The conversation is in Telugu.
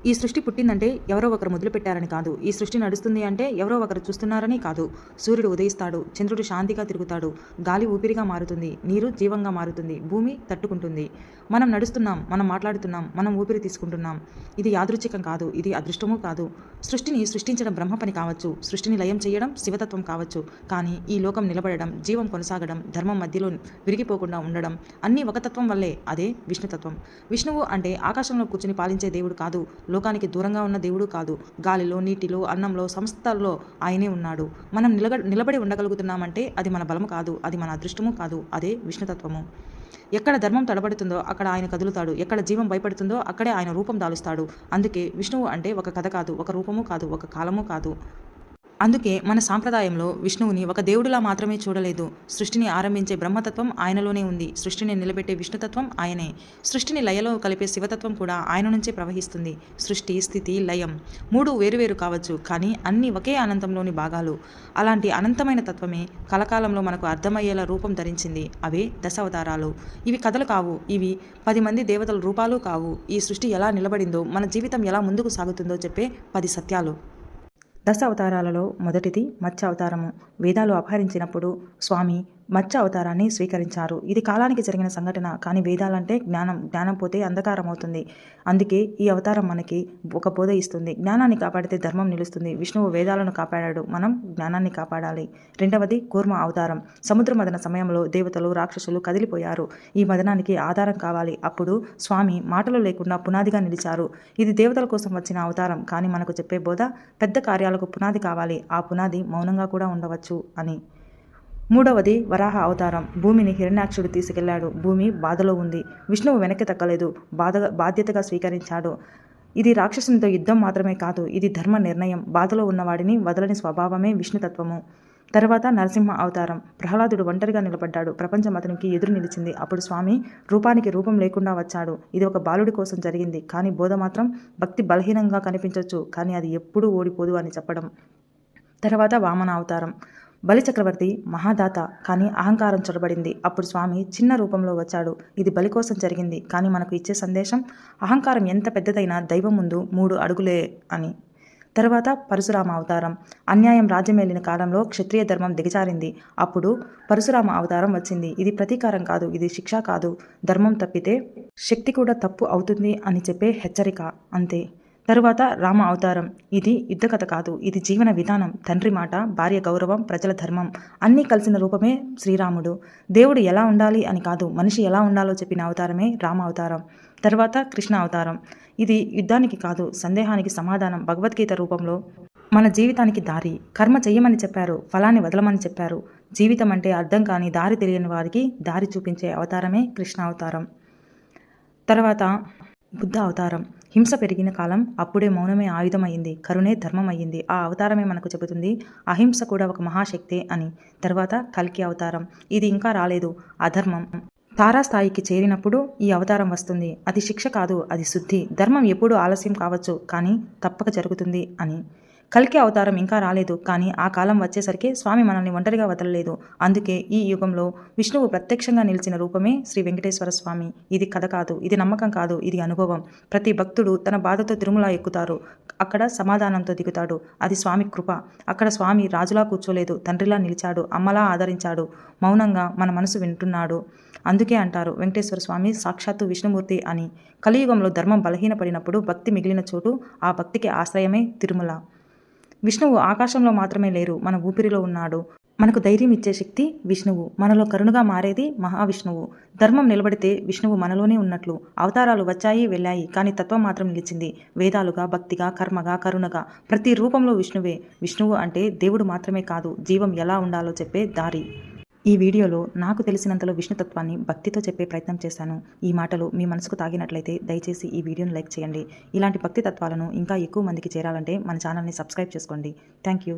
ఈ సృష్టి పుట్టిందంటే ఎవరో ఒకరు మొదలుపెట్టారని కాదు. ఈ సృష్టి నడుస్తుంది అంటే ఎవరో ఒకరు చూస్తున్నారని కాదు. సూర్యుడు ఉదయిస్తాడు, చంద్రుడు శాంతిగా తిరుగుతాడు, గాలి ఊపిరిగా మారుతుంది, నీరు జీవంగా మారుతుంది, భూమి తట్టుకుంటుంది. మనం నడుస్తున్నాం, మనం మాట్లాడుతున్నాం, మనం ఊపిరి తీసుకుంటున్నాం. ఇది యాదృచ్ఛికం కాదు, ఇది అదృష్టమూ కాదు. సృష్టిని సృష్టించడం బ్రహ్మ పని కావచ్చు, సృష్టిని లయం చేయడం శివతత్వం కావచ్చు. కానీ ఈ లోకం నిలబడడం, జీవం కొనసాగడం, ధర్మం మధ్యలో విరిగిపోకుండా ఉండడం అన్నీ ఒక తత్వం వల్లే. అదే విష్ణుతత్వం. విష్ణువు అంటే ఆకాశంలో కూర్చుని పాలించే దేవుడు కాదు, లోకానికి దూరంగా ఉన్న దేవుడు కాదు. గాలిలో, నీటిలో, అన్నంలో, సంస్థల్లో ఆయనే ఉన్నాడు. మనం నిలబడి ఉండగలుగుతున్నామంటే అది మన బలము కాదు, అది మన అదృష్టము కాదు, అదే విష్ణుతత్వము. ఎక్కడ ధర్మం తడబడుతుందో అక్కడ ఆయన కదులుతాడు, ఎక్కడ జీవం భయపడుతుందో అక్కడే ఆయన రూపం దాలుస్తాడు. అందుకే విష్ణువు అంటే ఒక కథ కాదు, ఒక రూపము కాదు, ఒక కాలము కాదు. అందుకే మన సాంప్రదాయంలో విష్ణువుని ఒక దేవుడిలా మాత్రమే చూడలేదు. సృష్టిని ఆరంభించే బ్రహ్మతత్వం ఆయనలోనే ఉంది, సృష్టిని నిలబెట్టే విష్ణుతత్వం ఆయనే. సృష్టిని లయలో కలిపే శివతత్వం కూడా ఆయన నుంచే ప్రవహిస్తుంది. సృష్టి, స్థితి, లయం మూడు వేరువేరు కావచ్చు, కానీ అన్నీ ఒకే అనంతంలోని భాగాలు. అలాంటి అనంతమైన తత్వమే కలకాలంలో మనకు అర్థమయ్యేలా రూపం ధరించింది. అవే దశావతారాలు. ఇవి కథలు కావు, ఇవి 10 మంది దేవతల రూపాలు కావు. ఈ సృష్టి ఎలా నిలబడిందో, మన జీవితం ఎలా ముందుకు సాగుతుందో చెప్పే 10 సత్యాలు. దశ అవతారాలలో మొదటిది మత్స్య అవతారము. వేదాలు అపహరించినప్పుడు స్వామి మత్స్య అవతారాన్ని స్వీకరించారు. ఇది కాలానికి జరిగిన సంఘటన, కానీ వేదాలంటే జ్ఞానం, జ్ఞానం పోతే అంధకారం అవుతుంది. అందుకే ఈ అవతారం మనకి ఒక బోధ ఇస్తుంది. జ్ఞానాన్ని కాపాడితే ధర్మం నిలుస్తుంది. విష్ణువు వేదాలను కాపాడాడు, మనం జ్ఞానాన్ని కాపాడాలి. రెండవది కూర్మ అవతారం. సముద్ర మదన సమయంలో దేవతలు, రాక్షసులు కదిలిపోయారు. ఈ మదనానికి ఆధారం కావాలి. అప్పుడు స్వామి మాటలు లేకుండా పునాదిగా నిలిచారు. ఇది దేవతల కోసం వచ్చిన అవతారం, కానీ మనకు చెప్పే బోధ పెద్ద కార్యాలకు పునాది కావాలి. ఆ పునాది మౌనంగా కూడా ఉండవచ్చు అని. మూడవది వరాహ అవతారం. భూమిని హిరణ్యాక్షుడు తీసుకెళ్లాడు. భూమి బాధలో ఉంది. విష్ణువు వెనక్కి తగ్గలేదు, బాధ్యతగా స్వీకరించాడు. ఇది రాక్షసునితో యుద్ధం మాత్రమే కాదు, ఇది ధర్మ నిర్ణయం. బాధలో ఉన్నవాడిని వదలని స్వభావమే విష్ణుతత్వము. తర్వాత నరసింహ అవతారం. ప్రహ్లాదుడు ఒంటరిగా నిలబడ్డాడు, ప్రపంచం అతనికి ఎదురు నిలిచింది. అప్పుడు స్వామి రూపానికి రూపం లేకుండా వచ్చాడు. ఇది ఒక బాలుడి కోసం జరిగింది, కానీ బోధ మాత్రం భక్తి బలహీనంగా కనిపించవచ్చు, కానీ అది ఎప్పుడూ ఓడిపోదు అని చెప్పడం. తర్వాత వామన అవతారం. బలిచక్రవర్తి మహాదాత, కానీ అహంకారం చొరబడింది. అప్పుడు స్వామి చిన్న రూపంలో వచ్చాడు. ఇది బలి కోసం జరిగింది, కానీ మనకు ఇచ్చే సందేశం అహంకారం ఎంత పెద్దదైనా దైవం ముందు 3 అడుగులే అని. తర్వాత పరశురామ అవతారం. అన్యాయం రాజ్యమేలిన కాలంలో క్షత్రియ ధర్మం దిగజారింది. అప్పుడు పరశురామ అవతారం వచ్చింది. ఇది ప్రతీకారం కాదు, ఇది శిక్ష కాదు. ధర్మం తప్పితే శక్తి కూడా తప్పు అవుతుంది అని చెప్పే హెచ్చరిక, అంతే. తరువాత రామ అవతారం. ఇది యుద్ధకథ కాదు, ఇది జీవన విధానం. తండ్రి మాట, భార్య గౌరవం, ప్రజల ధర్మం అన్నీ కలిసిన రూపమే శ్రీరాముడు. దేవుడు ఎలా ఉండాలి అని కాదు, మనిషి ఎలా ఉండాలో చెప్పిన అవతారమే రామ అవతారం. తర్వాత కృష్ణ అవతారం. ఇది యుద్ధానికి కాదు, సందేహానికి సమాధానం. భగవద్గీత రూపంలో మన జీవితానికి దారి. కర్మ చెయ్యమని చెప్పారు, ఫలాన్ని వదలమని చెప్పారు. జీవితం అంటే అర్థం కాని, దారి తెలియని వారికి దారి చూపించే అవతారమే కృష్ణ అవతారం. తర్వాత బుద్ధ అవతారం. హింస పెరిగిన కాలం, అప్పుడే మౌనమే ఆయుధమయ్యింది, కరుణే ధర్మం అయ్యింది. ఆ అవతారమే మనకు చెబుతుంది అహింస కూడా ఒక మహాశక్తే అని. తర్వాత కల్కి అవతారం. ఇది ఇంకా రాలేదు, అధర్మం తారాస్థాయికి చేరినప్పుడు ఈ అవతారం వస్తుంది. అది శిక్ష కాదు, అది శుద్ధి. ధర్మం ఎప్పుడూ ఆలస్యం కావచ్చు, కానీ తప్పక జరుగుతుంది అని. కల్కి అవతారం ఇంకా రాలేదు, కానీ ఆ కాలం వచ్చేసరికి స్వామి మనల్ని ఒంటరిగా వదలలేదు. అందుకే ఈ యుగంలో విష్ణువు ప్రత్యక్షంగా నిలిచిన రూపమే శ్రీ వెంకటేశ్వర స్వామి. ఇది కథ కాదు, ఇది నమ్మకం కాదు, ఇది అనుభవం. ప్రతి భక్తుడు తన బాధతో తిరుమల ఎక్కుతారు, అక్కడ సమాధానంతో దిగుతాడు. అది స్వామి కృప. అక్కడ స్వామి రాజులా కూర్చోలేదు, తండ్రిలా నిలిచాడు, అమ్మలా ఆదరించాడు, మౌనంగా మన మనసు వింటున్నాడు. అందుకే అంటారు వెంకటేశ్వర స్వామి సాక్షాత్తు విష్ణుమూర్తి అని. కలియుగంలో ధర్మం బలహీనపడినప్పుడు భక్తి మిగిలిన చోటు, ఆ భక్తికి ఆశ్రయమే తిరుమల. విష్ణువు ఆకాశంలో మాత్రమే లేరు, మన ఊపిరిలో ఉన్నాడు. మనకు ధైర్యం ఇచ్చే శక్తి విష్ణువు, మనలో కరుణగా మారేది మహావిష్ణువు. ధర్మం నిలబడితే విష్ణువు మనలోనే ఉన్నట్లు. అవతారాలు వచ్చాయి వెళ్ళాయి, కానీ తత్వం మాత్రం నిలిచింది. వేదాలుగా, భక్తిగా, కర్మగా, కరుణగా, ప్రతి రూపంలో విష్ణువే. విష్ణువు అంటే దేవుడు మాత్రమే కాదు, జీవం ఎలా ఉండాలో చెప్పే దారి. ఈ వీడియోలో నాకు తెలిసినంతలో విష్ణుతత్వాన్ని భక్తితో చెప్పే ప్రయత్నం చేశాను. ఈ మాటలు మీ మనసుకు తాగినట్లయితే దయచేసి ఈ వీడియోను లైక్ చేయండి. ఇలాంటి భక్తి తత్వాలను ఇంకా ఎక్కువ మందికి చేరాలంటే మన ఛానల్ని సబ్స్క్రైబ్ చేసుకోండి. Thank you.